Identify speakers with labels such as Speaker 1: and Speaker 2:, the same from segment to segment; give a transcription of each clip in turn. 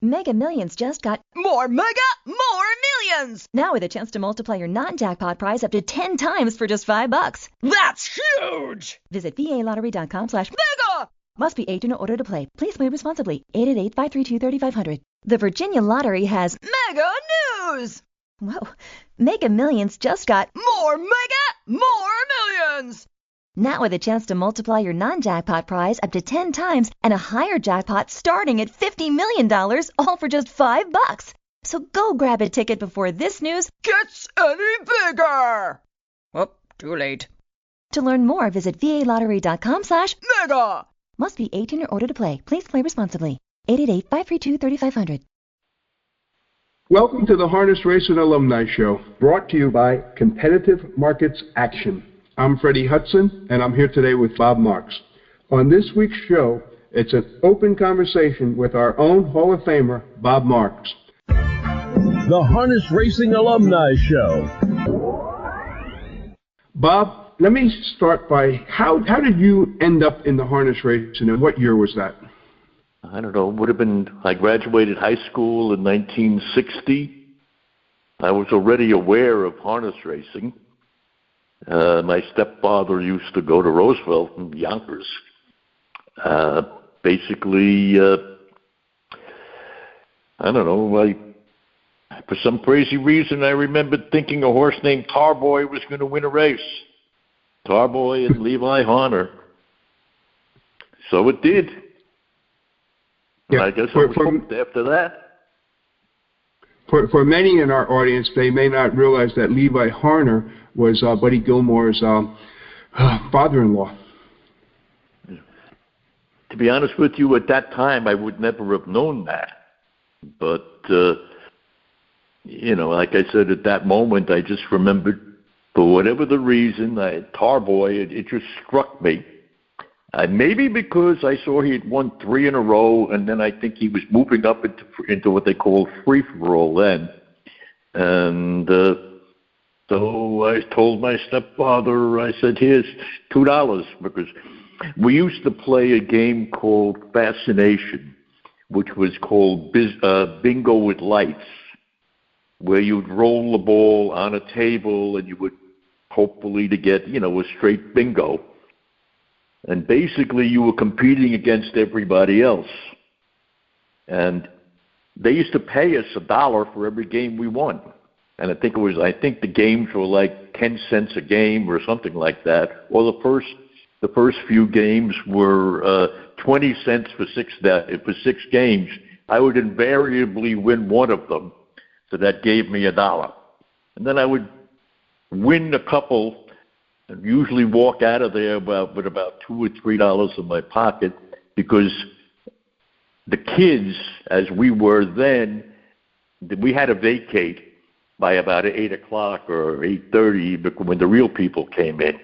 Speaker 1: Mega Millions just got
Speaker 2: more millions!
Speaker 1: Now with a chance to multiply your non-jackpot prize up to 10 times for just $5.
Speaker 2: That's huge!
Speaker 1: Visit VALottery.com/mega. Must be 18 in order to play. Please play responsibly. 888-532-3500. The Virginia Lottery has
Speaker 2: mega news!
Speaker 1: Whoa. Mega Millions just got
Speaker 2: more millions!
Speaker 1: Now with a chance to multiply your non-jackpot prize up to 10 times and a higher jackpot starting at $50 million, all for just $5. So go grab a ticket before this news
Speaker 2: gets any bigger. Oh, too late.
Speaker 1: To learn more, visit VALottery.com/mega. Must be 18 in order to play. Please play responsibly. 888-532-3500.
Speaker 3: Welcome to the Harness Racing Alumni Show, brought to you by Competitive Markets Action. I'm Freddie Hudson, and I'm here today with Bob Marks. On this week's show, it's an open conversation with our own Hall of Famer, Bob Marks.
Speaker 4: The Harness Racing Alumni Show.
Speaker 3: Bob, let me start by, how did you end up in the harness racing, and what year was that?
Speaker 5: I don't know. It would have been, I graduated high school in 1960. I was already aware of harness racing. My stepfather used to go to Roosevelt in Yonkers. Basically, I don't know, for some crazy reason, I remembered thinking a horse named Tarboy was going to win a race. Tarboy and Levi Harner. So it did.
Speaker 3: Yeah,
Speaker 5: I guess I was hooked after that.
Speaker 3: For many in our audience, they may not realize that Levi Harner was Buddy Gilmore's father-in-law.
Speaker 5: To be honest with you, at that time, I would never have known that. But, like I said, at that moment, I just remembered, for whatever the reason, Tarboy, it just struck me. Maybe because I saw he had won 3 in a row, and then I think he was moving up into what they call free-for-all then. And so I told my stepfather, I said, here's $2, because we used to play a game called Fascination, which was called Bingo with Lights, where you'd roll the ball on a table and you would hopefully to get, a straight bingo. And basically you were competing against everybody else. And they used to pay us $1 for every game we won. And I think the games were like 10 cents a game or something like that. Well, the first few games were 20 cents for 6 games. I would invariably win one of them, so that gave me $1. And then I would win a couple and usually walk out of there with about $2 or $3 in my pocket, because the kids, as we were then, we had to vacate by about 8 o'clock or 8:30 when the real people came in.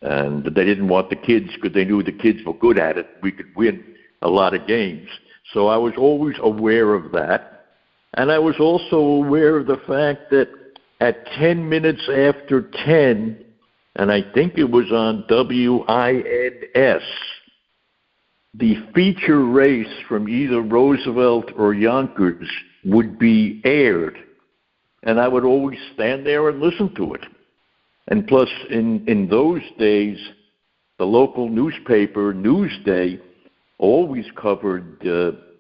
Speaker 5: And they didn't want the kids, because they knew the kids were good at it. We could win a lot of games. So I was always aware of that. And I was also aware of the fact that at 10 minutes after 10, and I think it was on WINS, the feature race from either Roosevelt or Yonkers would be aired. And I would always stand there and listen to it. And plus, in those days, the local newspaper, Newsday, always covered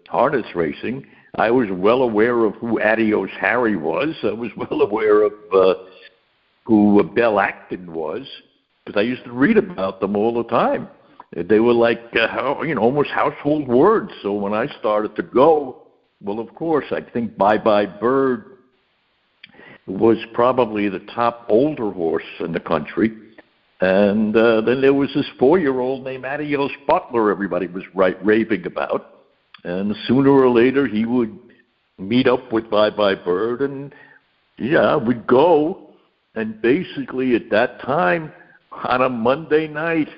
Speaker 5: harness racing. I was well aware of who Adios Harry was. I was well aware of who Belle Acton was, because I used to read about them all the time. They were like, almost household words. So when I started to go, well, of course, I think Bye Bye Bird was probably the top older horse in the country. And then there was this 4-year-old named Adios Butler everybody was raving about. And sooner or later he would meet up with Bye Bye Bird, and we'd go. And basically at that time, on a Monday night,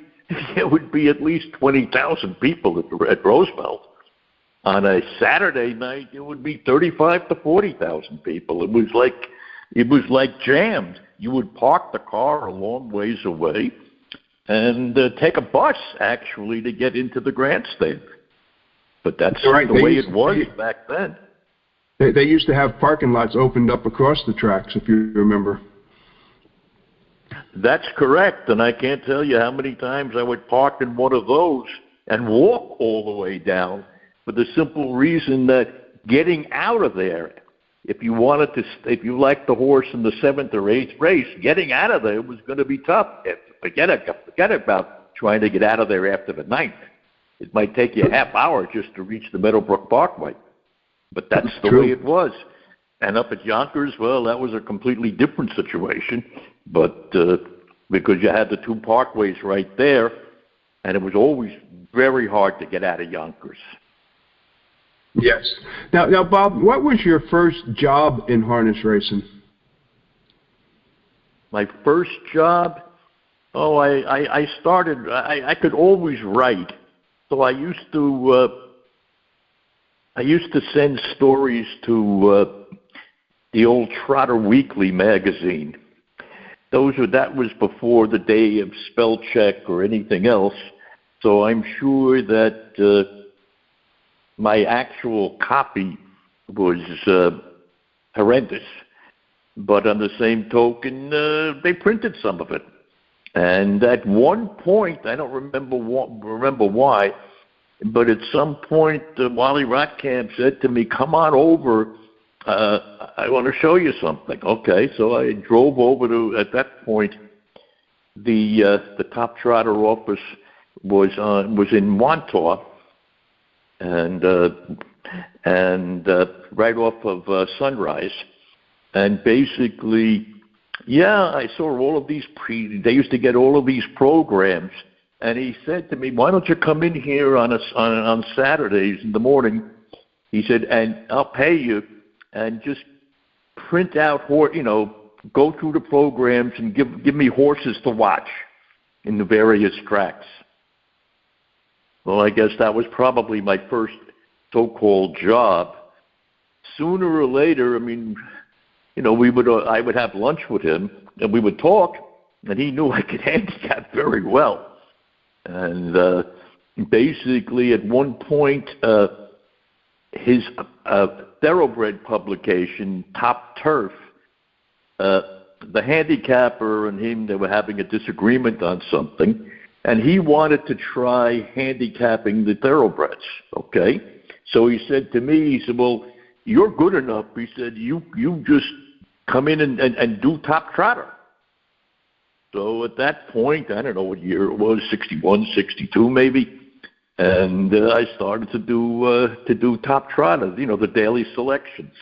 Speaker 5: there would be at least 20,000 people at Roosevelt. On a Saturday night, it would be 35 to 40,000 people. It was like jammed. You would park the car a long ways away and take a bus, actually, to get into the grandstand. But that's
Speaker 3: right.
Speaker 5: the way it was back then.
Speaker 3: They used to have parking lots opened up across the tracks, if you remember.
Speaker 5: That's correct, and I can't tell you how many times I would park in one of those and walk all the way down for the simple reason that getting out of there, if you liked the horse in the 7th or 8th race, getting out of there was going to be tough. Forget about trying to get out of there after the 9th. It might take you a half hour just to reach the Meadowbrook Parkway. But that's the way it was. And up at Yonkers, well, that was a completely different situation. But because you had the two parkways right there, and it was always very hard to get out of Yonkers.
Speaker 3: Yes. Now, Bob, what was your first job in harness racing? My
Speaker 5: first job? Oh, I started. I could always write, so I used to send stories to the old Trotter Weekly magazine. That was before the day of spell check or anything else. So I'm sure that my actual copy was horrendous. But on the same token, they printed some of it. And at one point, I don't remember why, but at some point, Wally Rotkamp said to me, "Come on over. I want to show you something." Okay, so I drove over to. At that point, the Top Trotter office was in Montauk, and right off of Sunrise, and basically, yeah, I saw all of these. They used to get all of these programs. And he said to me, "Why don't you come in here on Saturdays in the morning?" He said, "And I'll pay you, and just print out go through the programs and give me horses to watch in the various tracks." Well, I guess that was probably my first so-called job. Sooner or later, I mean, I would have lunch with him, and we would talk, and he knew I could handicap very well. And basically, at one point, his thoroughbred publication, Top Turf, the handicapper and him, they were having a disagreement on something, and he wanted to try handicapping the thoroughbreds, okay? So he said to me, he said, "Well, you're good enough." He said, you just come in and do Top Trotter. So at that point, I don't know what year it was, 61, 62 maybe, and I started to do Top Trotter, the daily selections.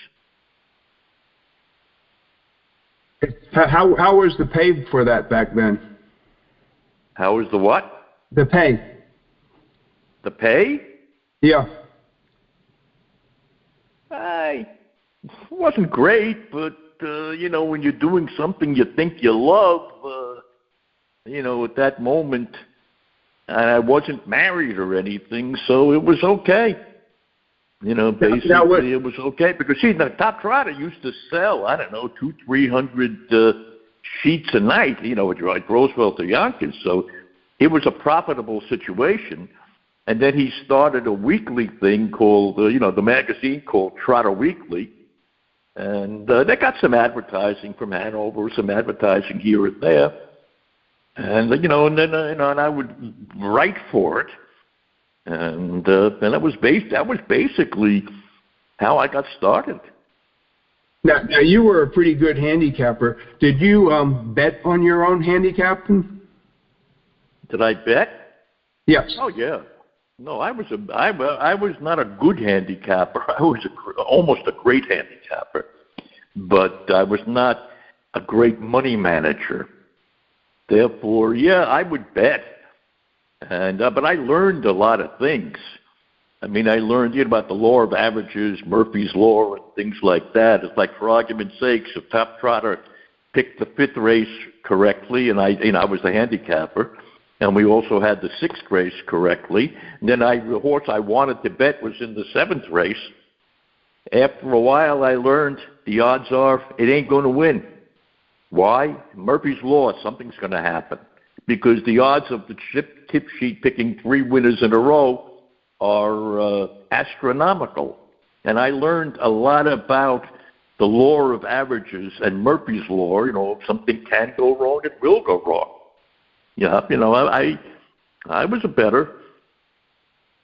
Speaker 3: How was the pay for that back then?
Speaker 5: How was the what?
Speaker 3: The pay.
Speaker 5: The pay?
Speaker 3: Yeah.
Speaker 5: It wasn't great, but when you're doing something you think you love, at that moment, and I wasn't married or anything, so it was okay. Basically it was okay because the Top Trotter used to sell, 200-300 sheets a night, at Roosevelt or Yonkers, so it was a profitable situation. And then he started a weekly thing called, the magazine called Trotter Weekly. And they got some advertising from Hanover, some advertising here and there. And, and I would write for it. And that was basically how I got started.
Speaker 3: Now, you were a pretty good handicapper. Did you bet on your own handicapping?
Speaker 5: Did I bet?
Speaker 3: Yes.
Speaker 5: Oh, yeah. No, I was not a good handicapper. I was almost a great handicapper, but I was not a great money manager. Therefore, yeah, I would bet, and but I learned a lot of things. I mean, I learned about the law of averages, Murphy's law, and things like that. It's like, for argument's sake, if Top Trotter picked the 5th race correctly, and I was the handicapper. And we also had the 6th race correctly. And then the horse I wanted to bet was in the 7th race. After a while, I learned the odds are it ain't going to win. Why? Murphy's Law, something's going to happen. Because the odds of the tip sheet picking 3 winners in a row are astronomical. And I learned a lot about the law of averages and Murphy's law. You know, if something can go wrong, it will go wrong. Yeah, you know, I was a bettor,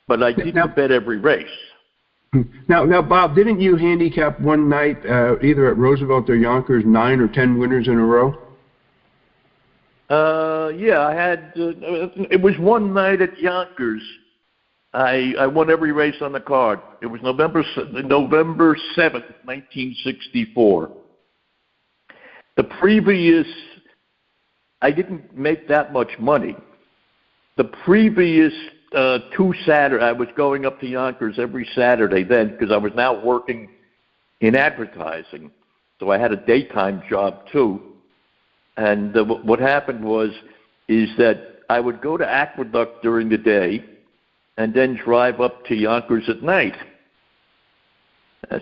Speaker 5: but I didn't bet every race.
Speaker 3: Now, Bob, didn't you handicap one night either at Roosevelt or Yonkers 9 or 10 winners in a row?
Speaker 5: Yeah, I had. It was one night at Yonkers. I won every race on the card. It was November 7th, 1964. The previous, I didn't make that much money. The previous 2 Saturdays, I was going up to Yonkers every Saturday then because I was now working in advertising. So I had a daytime job too. And what happened is that I would go to Aqueduct during the day and then drive up to Yonkers at night.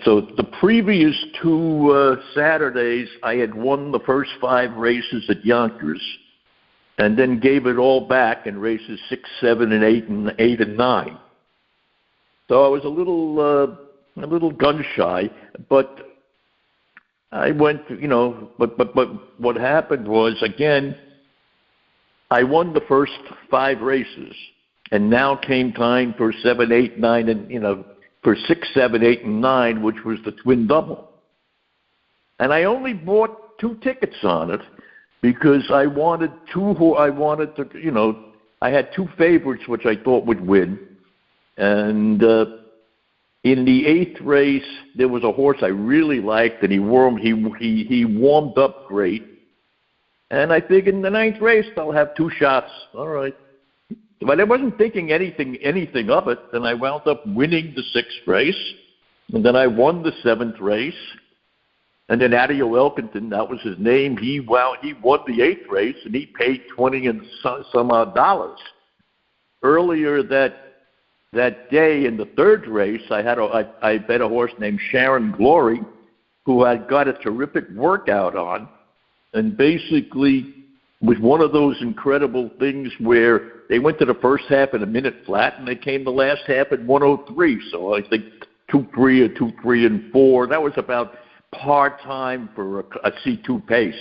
Speaker 5: So the previous 2 Saturdays, I had won the first 5 races at Yonkers and then gave it all back in races 6, 7, and 8 and 9. So I was a little gun shy, but I went, you know, but what happened was, again, I won the first 5 races, and now came time for 7, 8, 9, and, you know, for 6, 7, 8, and 9, which was the twin double. And I only bought 2 tickets on it because I wanted to, you know, I had 2 favorites which I thought would win. And in the 8th race, there was a horse I really liked, and he warmed up great. And I think in the 9th race, I'll have 2 shots. All right. But I wasn't thinking anything of it. Then I wound up winning the 6th race, and then I won the 7th race. And then Adio Elkington, that was his name, he won the 8th race, and he paid $20 and some odd dollars. Earlier that day in the 3rd race, I bet a horse named Sharon Glory, who I got a terrific workout on, and basically was one of those incredible things where they went to the first half in a minute flat, and they came the last half at 1:03. So I think 2-3 or 2-3 and 4. That was about par time for a C2 pace.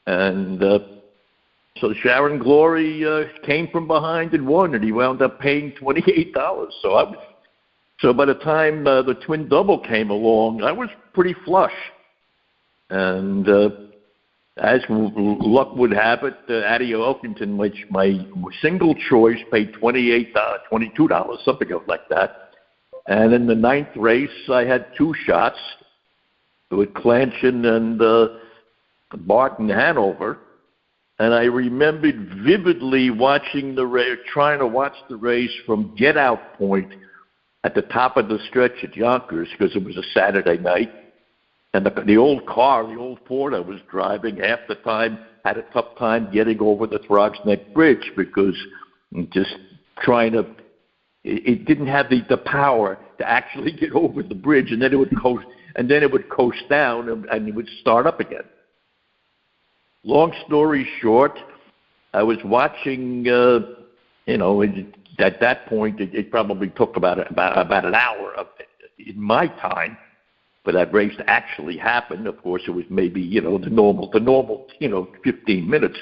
Speaker 5: And so Sharon Glory came from behind and won, and he wound up paying $28. So by the time the twin double came along, I was pretty flush. And as luck would have it, Adio Elkington, which my single choice, paid $28, $22, something like that. And in the 9th race, I had 2 shots with Clanchin and Barton Hanover. And I remembered vividly watching the race, trying to watch the race from get-out point at the top of the stretch at Yonkers because it was a Saturday night. And the old car, the old Ford I was driving, half the time had a tough time getting over the Throgs Neck Bridge because just trying to, it didn't have the power to actually get over the bridge, and then it would coast down and it would start up again. Long story short, I was watching, at that point, it probably took about an hour in my time for that race to actually happen. Of course, it was maybe, the normal 15 minutes.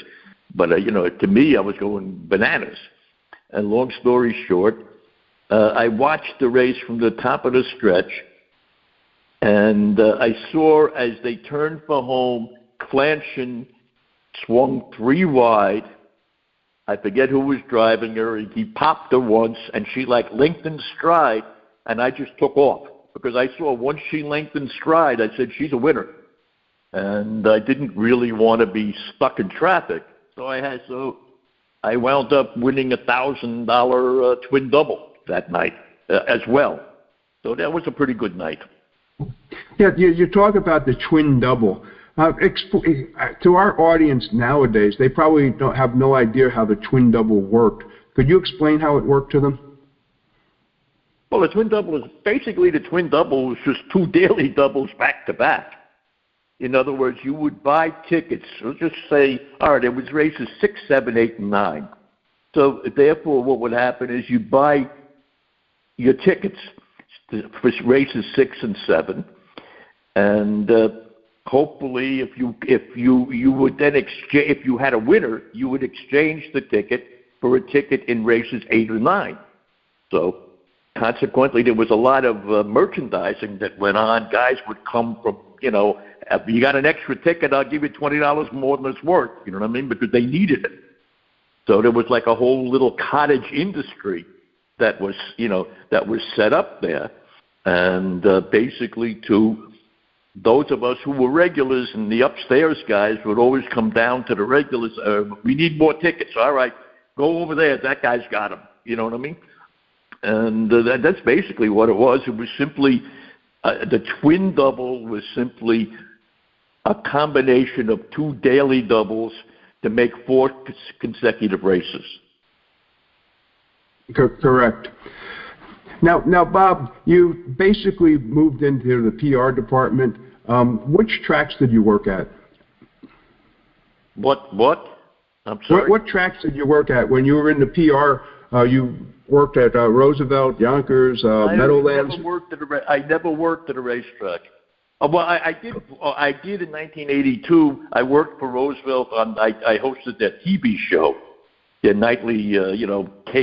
Speaker 5: But, to me, I was going bananas. And long story short, I watched the race from the top of the stretch, and I saw as they turned for home, Clanchin swung 3 wide. I forget who was driving her. He popped her once, and she lengthened stride, and I just took off because I saw once she lengthened stride, I said, she's a winner. And I didn't really want to be stuck in traffic. So I wound up winning a $1,000 twin double that night as well. So that was a pretty good night.
Speaker 3: Yeah, you talk about the twin double. To our audience nowadays, they probably have no idea how the twin double worked. Could you explain how it worked to them?
Speaker 5: Well, the twin double was basically just 2 daily doubles back to back. In other words, you would buy tickets. So just say, all right, it was races 6, 7, 8, and 9. So therefore, what would happen is you buy your tickets for races 6 and 7, and hopefully, if you would then exchange, if you had a winner, you would exchange the ticket for a ticket in races 8 or 9. So, consequently, there was a lot of merchandising that went on. Guys would come from, if you got an extra ticket, I'll give you $20 more than it's worth. You know what I mean? Because they needed it. So there was like a whole little cottage industry that was, that was set up there, and basically to those of us who were regulars, and the upstairs guys would always come down to the regulars. We need more tickets. All right, go over there. That guy's got them. You know what I mean? And that's basically what it was. It was simply the twin double was simply a combination of 2 daily doubles to make 4 consecutive races.
Speaker 3: Correct. Now, Bob, you basically moved into the PR department. Which tracks did you work at?
Speaker 5: What? I'm sorry.
Speaker 3: What tracks did you work at when you were in the PR? You worked at Roosevelt, Yonkers, Meadowlands.
Speaker 5: I never worked at a racetrack. Well, I did in 1982. I worked for Roosevelt I hosted their TV show, their nightly,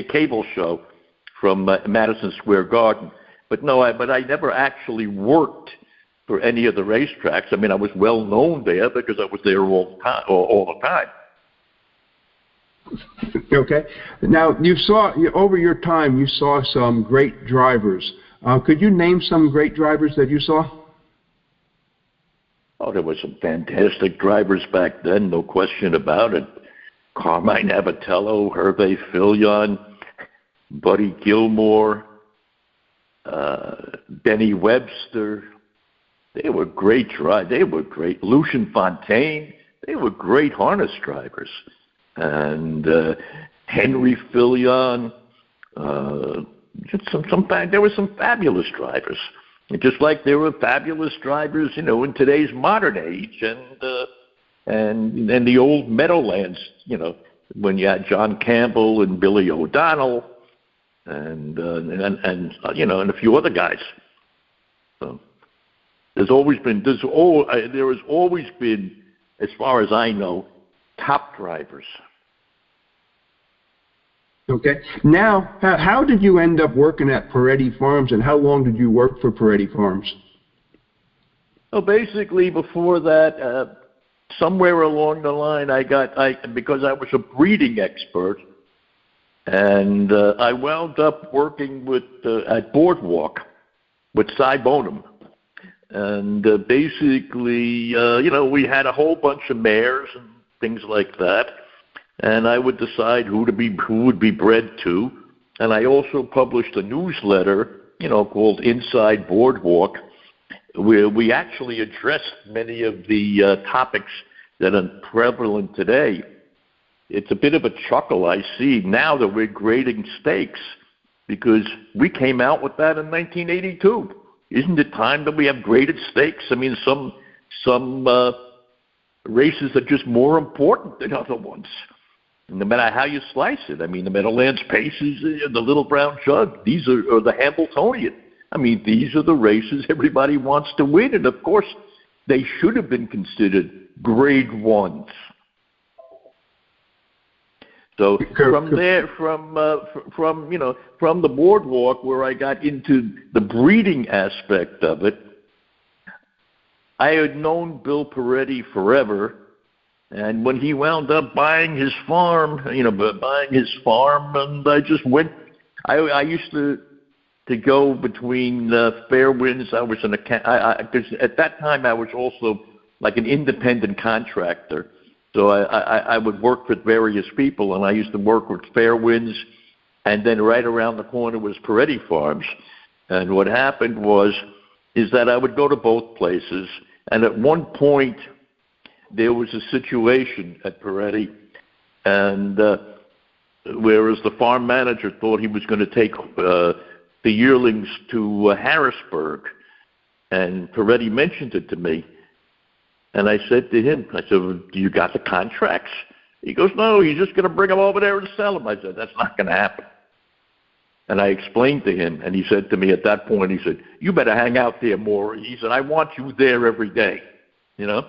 Speaker 5: cable show from Madison Square Garden. But I never actually worked for any of the racetracks. I mean, I was well known there because I was there all the time.
Speaker 3: Okay. Now, over your time, you saw some great drivers. Could you name some great drivers that you saw?
Speaker 5: Oh, there were some fantastic drivers back then, no question about it. Carmine Abatello, Hervé Filion, Buddy Gilmore, Benny Webster. They were great drivers. They were great. Lucien Fontaine. They were great harness drivers. And Henry Filion. There were some fabulous drivers. Just like there were fabulous drivers, in today's modern age, and the old Meadowlands, when you had John Campbell and Billy O'Donnell, and a few other guys. So there has always been, as far as I know, top drivers.
Speaker 3: Okay. Now, how did you end up working at Perretti Farms, and how long did you work for Perretti Farms?
Speaker 5: Well, basically, before that, somewhere along the line, because I was a breeding expert, and I wound up working at Boardwalk with Cy Bonham. And basically, we had a whole bunch of mares and things like that. And I would decide who would be bred to. And I also published a newsletter, called Inside Boardwalk, where we actually addressed many of the topics that are prevalent today. It's a bit of a chuckle I see now that we're grading stakes, because we came out with that in 1982. Isn't it time that we have graded stakes? I mean, some races are just more important than other ones, no matter how you slice it. I mean, the Meadowlands Paces, the Little Brown Jug, these are the Hambletonian. I mean, these are the races everybody wants to win, and of course, they should have been considered grade 1s. So from there, from the Boardwalk, where I got into the breeding aspect of it, I had known Bill Perretti forever. And when he wound up buying his farm, and I just went. I used to go between fair winds. I was because at that time I was also like an independent contractor, so I would work with various people, and I used to work with fair winds, and then right around the corner was Perretti Farms. And what happened is that I would go to both places, and at one point, there was a situation at Perretti, and whereas the farm manager thought he was going to take the yearlings to Harrisburg, and Perretti mentioned it to me, and I said to him, do you got the contracts? He goes, no, he's just going to bring them over there and sell them. I said, that's not going to happen. And I explained to him, and he said to me at that point, he said, "You better hang out there more." He said, "I want you there every day, you know."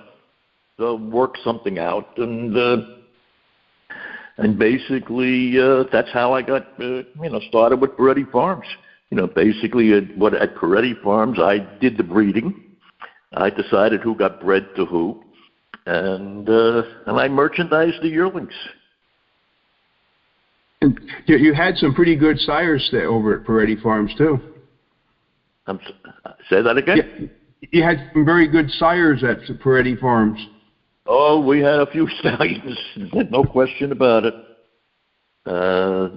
Speaker 5: So work something out, and basically that's how I got started with Perretti Farms. Basically at Perretti Farms, I did the breeding. I decided who got bred to who, and I merchandised the yearlings.
Speaker 3: And you had some pretty good sires there over at Perretti Farms too.
Speaker 5: Say that again?
Speaker 3: Yeah, you had some very good sires at Perretti Farms.
Speaker 5: Oh, we had a few stallions, no question about it.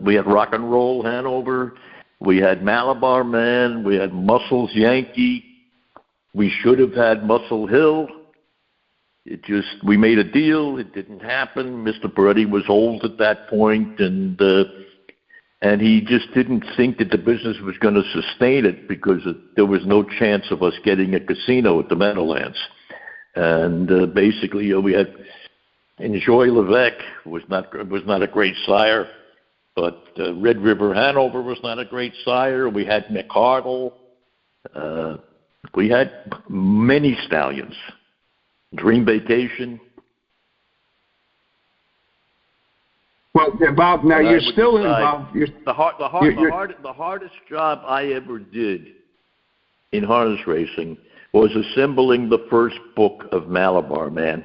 Speaker 5: We had Rock and Roll Hanover. We had Malabar Man. We had Muscles Yankee. We should have had Muscle Hill. We made a deal. It didn't happen. Mr. Perretti was old at that point, and he just didn't think that the business was going to sustain it because there was no chance of us getting a casino at the Meadowlands. And basically, we had Enjoy Levesque was not a great sire, but Red River Hanover was not a great sire. We had McCardle. We had many stallions. Dream Vacation.
Speaker 3: Well, Bob, now you're still involved.
Speaker 5: The hardest job I ever did in harness racing was assembling the first book of Malabar Man,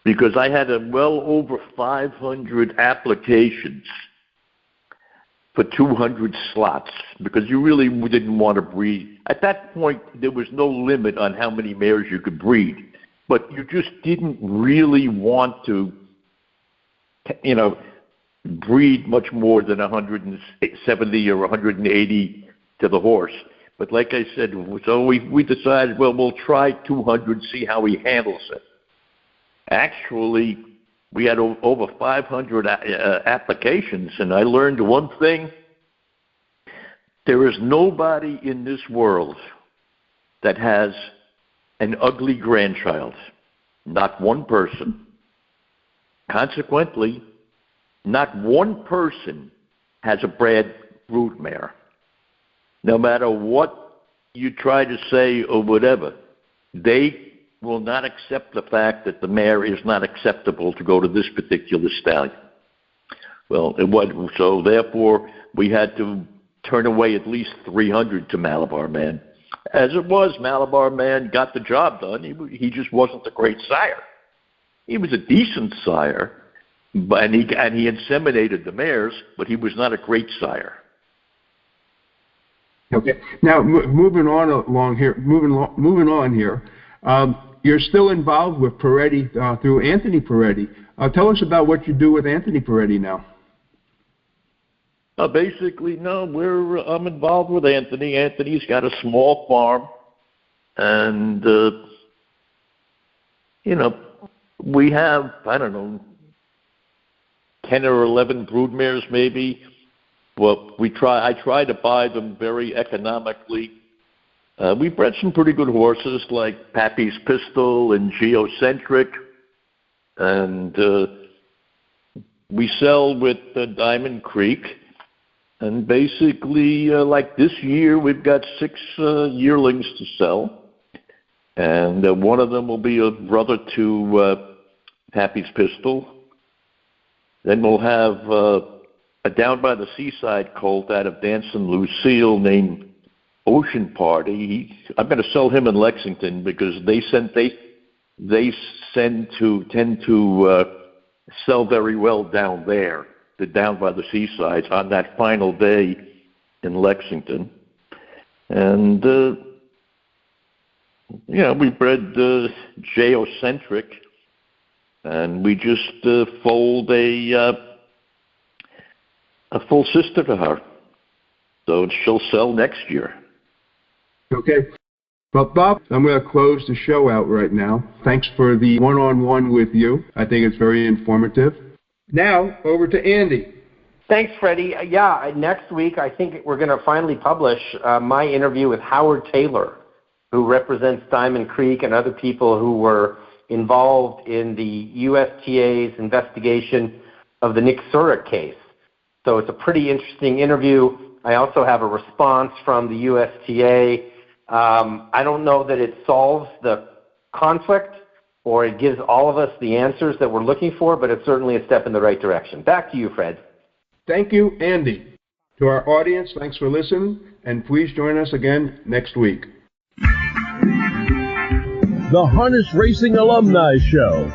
Speaker 5: because I had well over 500 applications for 200 slots, because you really didn't want to breed. At that point, there was no limit on how many mares you could breed, but you just didn't really want to, breed much more than 170 or 180 to the horse. But like I said, so we decided, well, we'll try 200, see how he handles it. Actually, we had over 500 applications, and I learned one thing. There is nobody in this world that has an ugly grandchild. Not one person. Consequently, not one person has a bad broodmare. No matter what you try to say or whatever, they will not accept the fact that the mare is not acceptable to go to this particular stallion. Well, so therefore we had to turn away at least 300 to Malabar Man. As it was, Malabar Man got the job done. He just wasn't a great sire. He was a decent sire, and he inseminated the mares, but he was not a great sire.
Speaker 3: Okay. Now, moving on here. You're still involved with Perretti through Anthony Perretti. Tell us about what you do with Anthony Perretti now.
Speaker 5: Basically, no, I'm involved with Anthony. Anthony's got a small farm, and we have 10 or 11 broodmares maybe. Well, I try to buy them very economically. We bred some pretty good horses like Pappy's Pistol and Geocentric, and we sell with Diamond Creek. And basically, like this year, we've got 6 yearlings to sell, and one of them will be a brother to Pappy's Pistol. Then we'll have a down by the seaside colt out of Dancing Lucille named Ocean Party. I'm going to sell him in Lexington because they tend to sell very well down there, down by the seasides on that final day in Lexington. And we bred Geocentric, and we just foaled a full sister to her, so she'll sell next year.
Speaker 3: Okay. Well, Bob, I'm going to close the show out right now. Thanks for the one-on-one with you. I think it's very informative. Now, over to Andy.
Speaker 6: Thanks, Freddie. Yeah, next week I think we're going to finally publish my interview with Howard Taylor, who represents Diamond Creek and other people who were involved in the USTA's investigation of the Nick Surek case. So it's a pretty interesting interview. I also have a response from the USTA. I don't know that it solves the conflict or it gives all of us the answers that we're looking for, but it's certainly a step in the right direction. Back to you, Fred.
Speaker 3: Thank you, Andy. To our audience, thanks for listening, and please join us again next week.
Speaker 4: The Harness Racing Alumni Show